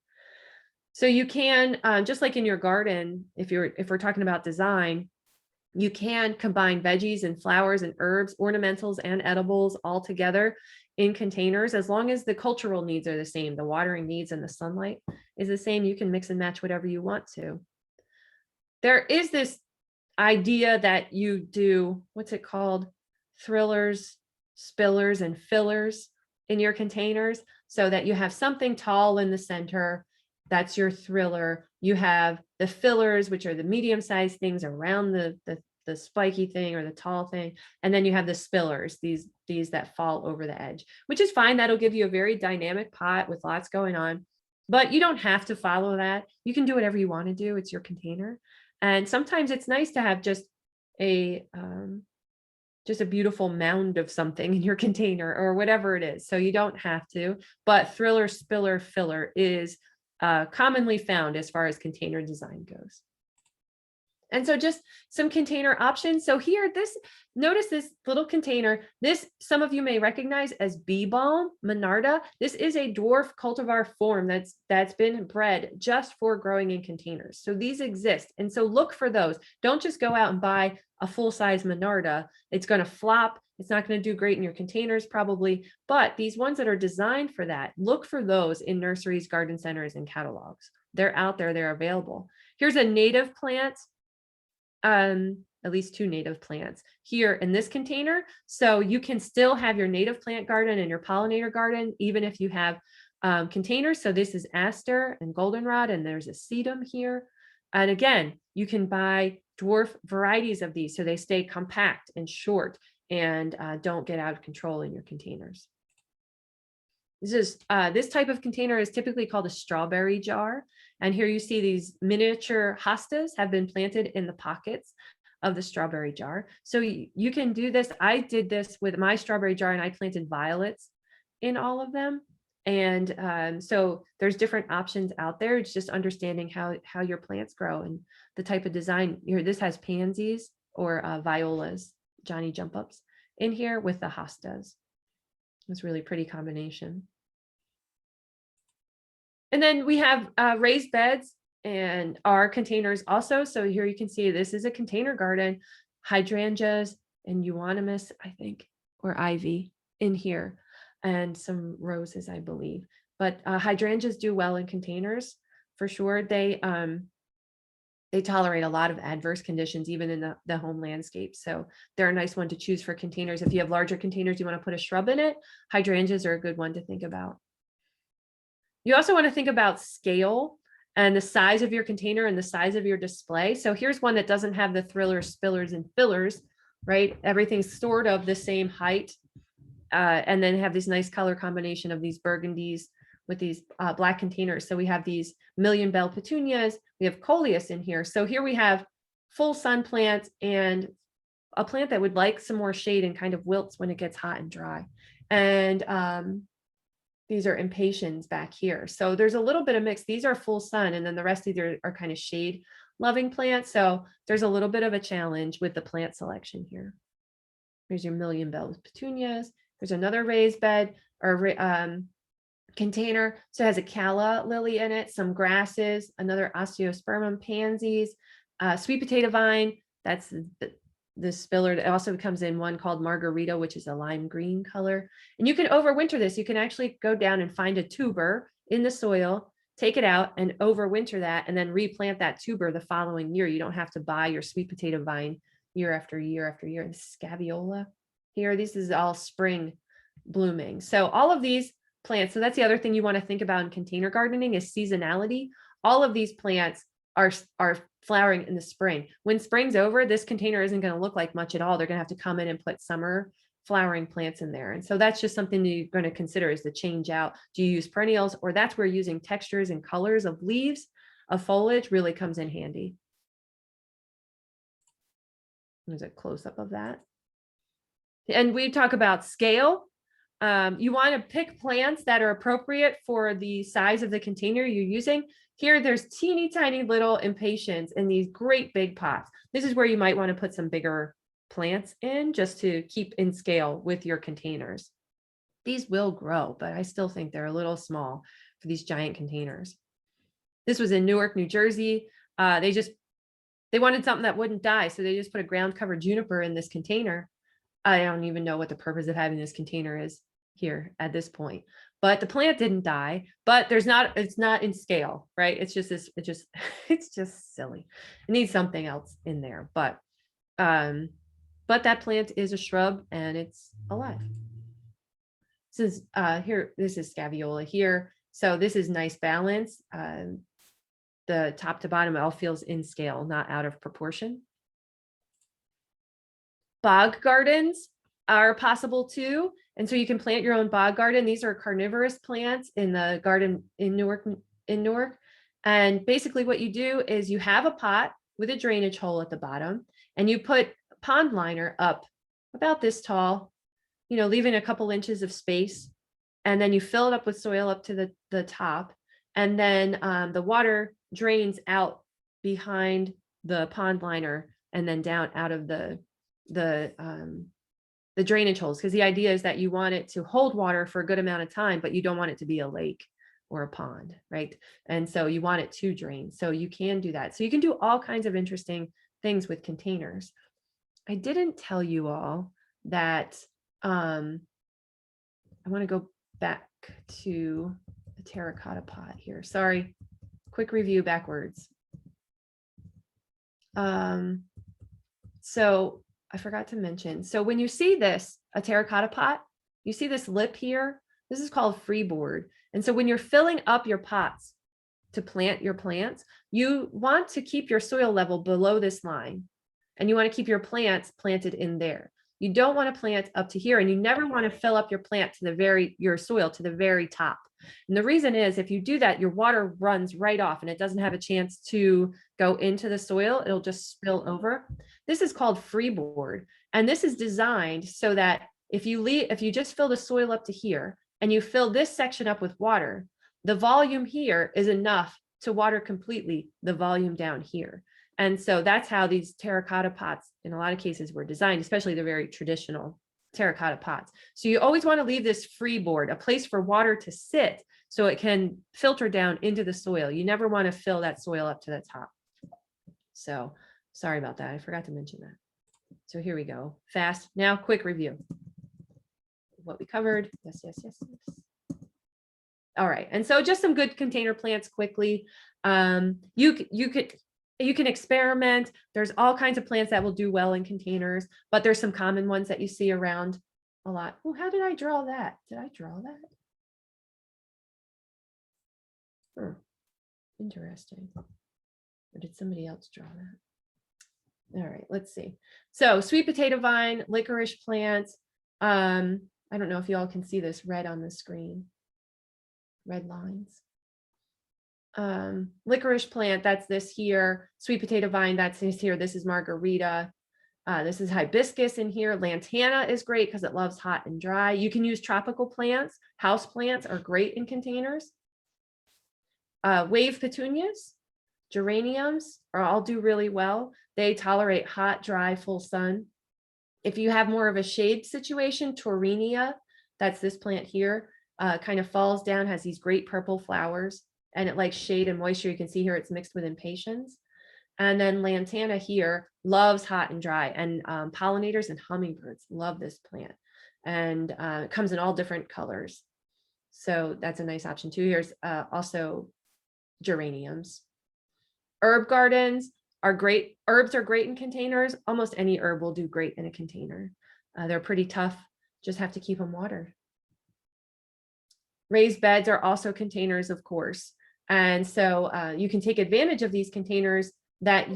So you can, just like in your garden, if we're talking about design, you can combine veggies and flowers and herbs, ornamentals and edibles all together in containers. As long as the cultural needs are the same, the watering needs and the sunlight is the same, you can mix and match whatever you want to. There is this idea that you do, what's it called? Thrillers, spillers, and fillers in your containers, so that you have something tall in the center. That's your thriller. You have the fillers, which are the medium-sized things around the spiky thing or the tall thing. And then you have the spillers, these that fall over the edge, which is fine. That'll give you a very dynamic pot with lots going on, but you don't have to follow that. You can do whatever you want to do. It's your container. And sometimes it's nice to have just a beautiful mound of something in your container or whatever it is. So you don't have to, but thriller, spiller, filler is commonly found as far as container design goes. And so just some container options. So here, notice this little container. This, some of you may recognize as bee balm, Monarda. This is a dwarf cultivar form that's been bred just for growing in containers. So these exist. And so look for those. Don't just go out and buy a full-size Monarda. It's going to flop. It's not going to do great in your containers probably, but these ones that are designed for that, look for those in nurseries, garden centers, and catalogs. They're out there, they're available. Here's a native plant. At least 2 native plants here in this container. So you can still have your native plant garden and your pollinator garden, even if you have containers. So this is aster and goldenrod, and there's a sedum here. And again, you can buy dwarf varieties of these so they stay compact and short and don't get out of control in your containers. This type of container is typically called a strawberry jar. And here you see these miniature hostas have been planted in the pockets of the strawberry jar. So you can do this. I did this with my strawberry jar, and I planted violets in all of them. And so there's different options out there. It's just understanding how your plants grow and the type of design. Here, this has pansies or violas, Johnny jump ups in here with the hostas. It's a really pretty combination. And then we have raised beds and our containers also. So here you can see this is a container garden, hydrangeas and euonymus, I think, or ivy in here, and some roses, I believe. But hydrangeas do well in containers for sure. They tolerate a lot of adverse conditions, even in the home landscape. So they're a nice one to choose for containers. If you have larger containers, you want to put a shrub in it, hydrangeas are a good one to think about. You also want to think about scale and the size of your container and the size of your display. So here's one that doesn't have the thrillers, spillers, and fillers, right? Everything's sort of the same height. And then have this nice color combination of these burgundies with these black containers. So we have these million bell petunias, we have coleus in here. So here we have full sun plants and a plant that would like some more shade and kind of wilts when it gets hot and dry. And these are impatiens back here. So there's a little bit of mix. These are full sun, and then the rest of these are kind of shade loving plants. So there's a little bit of a challenge with the plant selection here. Here's your million bell petunias. There's another raised bed or container. So it has a calla lily in it, some grasses, another osteospermum pansies, sweet potato vine. That's the spiller. It also comes in one called margarita, which is a lime green color. And you can overwinter this. You can actually go down and find a tuber in the soil, take it out and overwinter that, and then replant that tuber the following year. You don't have to buy your sweet potato vine year after year after year. This is scabiola here. This is all spring blooming. So all of these plants, so that's the other thing you want to think about in container gardening is seasonality. All of these plants are flowering in the spring. When spring's over, this container isn't going to look like much at all. They're going to have to come in and put summer flowering plants in there. And so that's just something that you're going to consider is to change out. Do you use perennials? Or that's where using textures and colors of leaves, of foliage really comes in handy. There's a close-up of that. And we talk about scale. You want to pick plants that are appropriate for the size of the container you're using. Here, there's teeny tiny little impatiens in these great big pots. This is where you might want to put some bigger plants in just to keep in scale with your containers. These will grow, but I still think they're a little small for these giant containers. This was in Newark, New Jersey. They wanted something that wouldn't die, so they just put a ground cover juniper in this container. I don't even know what the purpose of having this container is here at this point, but the plant didn't die, but it's not in scale, right? It's just it's just silly. It needs something else in there, but that plant is a shrub and it's alive. This is this is scabiola here. So this is nice balance. The top to bottom, it all feels in scale, not out of proportion. Bog gardens are possible too. And so you can plant your own bog garden. These are carnivorous plants in the garden in Newark. And basically what you do is you have a pot with a drainage hole at the bottom and you put a pond liner up about this tall, leaving a couple inches of space. And then you fill it up with soil up to the top. And then the water drains out behind the pond liner and then down out of the drainage holes, because the idea is that you want it to hold water for a good amount of time, but you don't want it to be a lake or a pond, right? And so you want it to drain. So you can do that. So you can do all kinds of interesting things with containers. I didn't tell you all that I want to go back to the terracotta pot here. Sorry, quick review backwards. So I forgot to mention. So when you see this, a terracotta pot, you see this lip here. This is called freeboard. And so when you're filling up your pots to plant your plants, you want to keep your soil level below this line. And you want to keep your plants planted in there. You don't want to plant up to here, and you never want to fill up your plant to your soil to the very top. And the reason is, if you do that, your water runs right off and it doesn't have a chance to go into the soil. It'll just spill over. This is called freeboard. And this is designed so that if you just fill the soil up to here and you fill this section up with water, the volume here is enough to water completely the volume down here. And so that's how these terracotta pots in a lot of cases were designed, especially the very traditional terracotta pots. So you always want to leave this freeboard, a place for water to sit so it can filter down into the soil. You never want to fill that soil up to the top. So sorry about that. I forgot to mention that. So here we go. Fast. Now, quick review. What we covered. Yes. All right. And so just some good container plants quickly. You can experiment. There's all kinds of plants that will do well in containers, but there's some common ones that you see around a lot. Oh, how did I draw that? Did I draw that? Interesting. Or did somebody else draw that? All right, let's see. So sweet potato vine, licorice plants. I don't know if you all can see this red on the screen. Red lines. Licorice plant, that's this here. Sweet potato vine, that's this here. This is margarita. This is hibiscus in here. Lantana is great because it loves hot and dry. You can use tropical plants. House plants are great in containers. Wave petunias, geraniums are all do really well. They tolerate hot, dry, full sun. If you have more of a shade situation, Taurinia, that's this plant here, kind of falls down, has these great purple flowers. And it likes shade and moisture. You can see here it's mixed with impatiens. And then lantana here loves hot and dry, and pollinators and hummingbirds love this plant. And it comes in all different colors. So that's a nice option too. Here's also geraniums. Herb gardens are great. Herbs are great in containers. Almost any herb will do great in a container. They're pretty tough. Just have to keep them watered. Raised beds are also containers, of course. And so you can take advantage of these containers that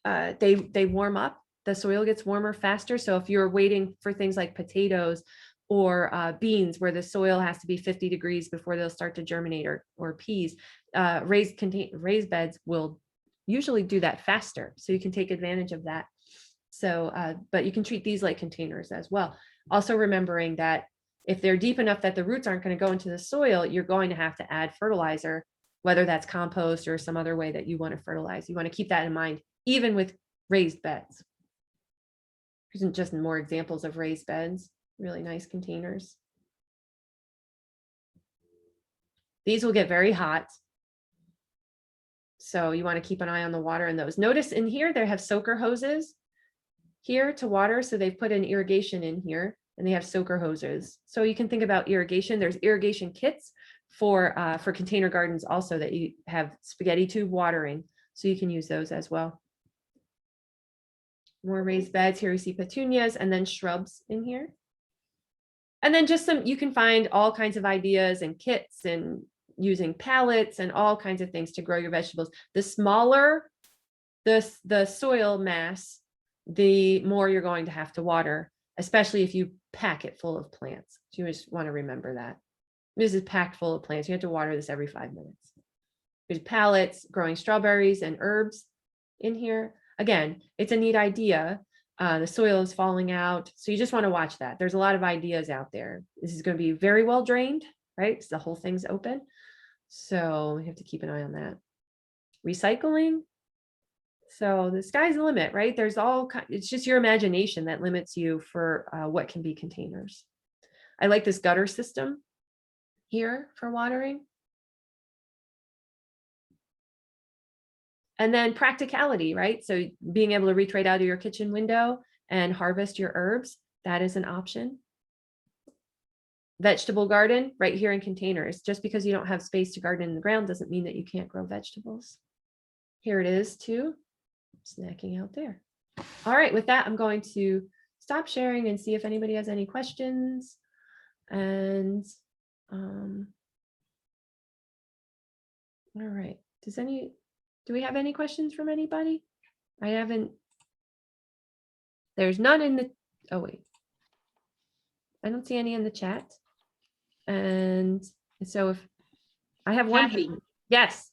they warm up. The soil gets warmer faster. So if you're waiting for things like potatoes or beans, where the soil has to be 50 degrees before they'll start to germinate, or peas, raised beds will usually do that faster. So you can take advantage of that. So, but you can treat these like containers as well. Also remembering that if they're deep enough that the roots aren't going to go into the soil, you're going to have to add fertilizer, whether that's compost or some other way that you want to fertilize. You want to keep that in mind, even with raised beds. Here's just more examples of raised beds, really nice containers. These will get very hot. So you want to keep an eye on the water in those. Notice in here, they have soaker hoses here to water. So they've put in irrigation in here. And they have soaker hoses. So you can think about irrigation. There's irrigation kits for container gardens also, that you have spaghetti tube watering. So you can use those as well. More raised beds. Here we see petunias and then shrubs in here. And then just you can find all kinds of ideas and kits and using pallets and all kinds of things to grow your vegetables. The smaller the soil mass, the more you're going to have to water, especially if you pack it full of plants. So you just want to remember that. This is packed full of plants. You have to water this every 5 minutes. There's pallets growing strawberries and herbs in here. Again, it's a neat idea. The soil is falling out. So you just want to watch that. There's a lot of ideas out there. This is going to be very well drained, right? Because the whole thing's open. So you have to keep an eye on that. Recycling. So the sky's the limit, right? There's it's just your imagination that limits you for what can be containers. I like this gutter system here for watering. And then practicality, right? So being able to reach right out of your kitchen window and harvest your herbs, that is an option. Vegetable garden right here in containers. Just because you don't have space to garden in the ground doesn't mean that you can't grow vegetables. Here it is too, snacking out there. All right, with that, I'm going to stop sharing and see if anybody has any questions. And all right, do we have any questions from anybody? I haven't, there's none in the, oh wait. I don't see any in the chat. And so if I have one. Kathy. Yes.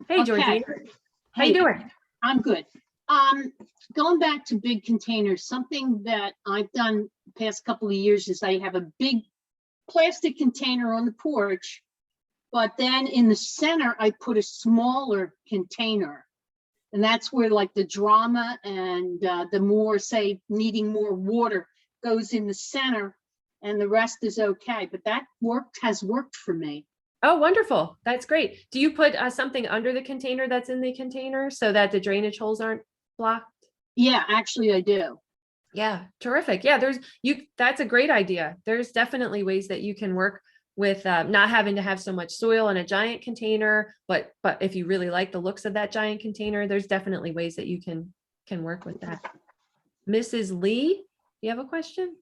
Hey, Okay. Georgina. How Hey, you doing? I'm good. Going back to big containers, something that I've done the past couple of years is I have a big plastic container on the porch, but then in the center, I put a smaller container. And that's where like the drama and the more, say, needing more water goes in the center and the rest is okay. But that has worked for me. Oh, wonderful. That's great. Do you put something under the container that's in the container so that the drainage holes aren't blocked? Yeah, actually I do. Yeah, terrific. Yeah, that's a great idea. There's definitely ways that you can work with not having to have so much soil in a giant container, but if you really like the looks of that giant container, there's definitely ways that you can work with that. Mrs. Lee, you have a question?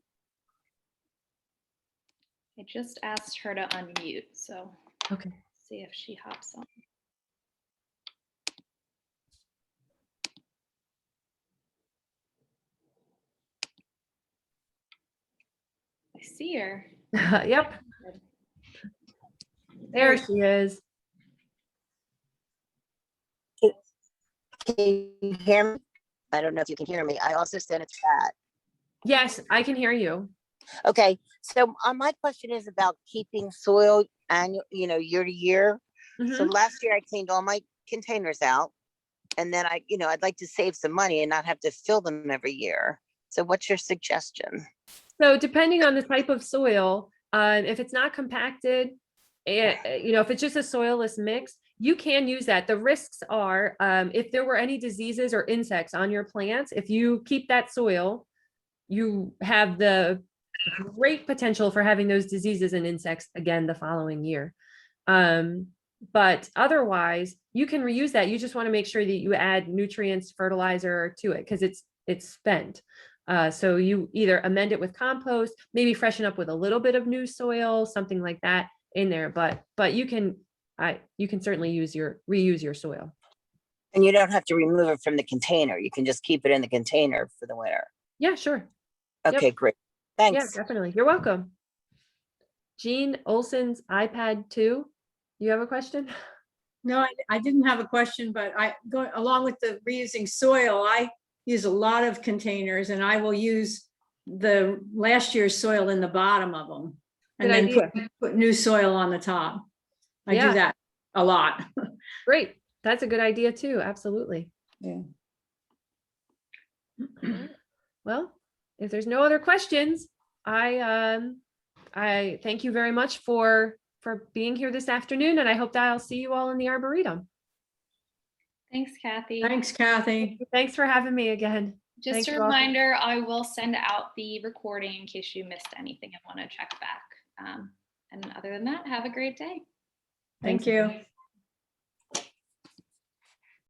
I just asked her to unmute, so okay. See if she hops on. I see her. Yep. There she is. Can you hear me? I don't know if you can hear me. I also sent a chat. Yes, I can hear you. Okay, so my question is about keeping soil annual, year to year. So last year I cleaned all my containers out, and then I'd like to save some money and not have to fill them every year. So what's your suggestion? So depending on the type of soil, if it's not compacted, if it's just a soilless mix, you can use that. The risks are if there were any diseases or insects on your plants, if you keep that soil, you have the great potential for having those diseases and insects again the following year. But otherwise, you can reuse that. You just want to make sure that you add nutrients, fertilizer to it because it's spent. So you either amend it with compost, maybe freshen up with a little bit of new soil, something like that in there. But you can certainly reuse your soil. And you don't have to remove it from the container. You can just keep it in the container for the winter. Yeah, sure. Okay, Yep. great. Thanks. Yeah, definitely. You're welcome. Jean Olson's iPad 2. You have a question? No, I didn't have a question, but along with the reusing soil, I use a lot of containers and I will use the last year's soil in the bottom of them and Good then idea. put new soil on the top. I do that a lot. Great. That's a good idea too. Absolutely. Yeah. Well, if there's no other questions, I thank you very much for being here this afternoon, and I hope that I'll see you all in the Arboretum. Thanks, Kathy. Thanks, Kathy. Thanks for having me again. Just Thanks a reminder, I will send out the recording in case you missed anything and want to check back. And other than that, have a great day. Thank you.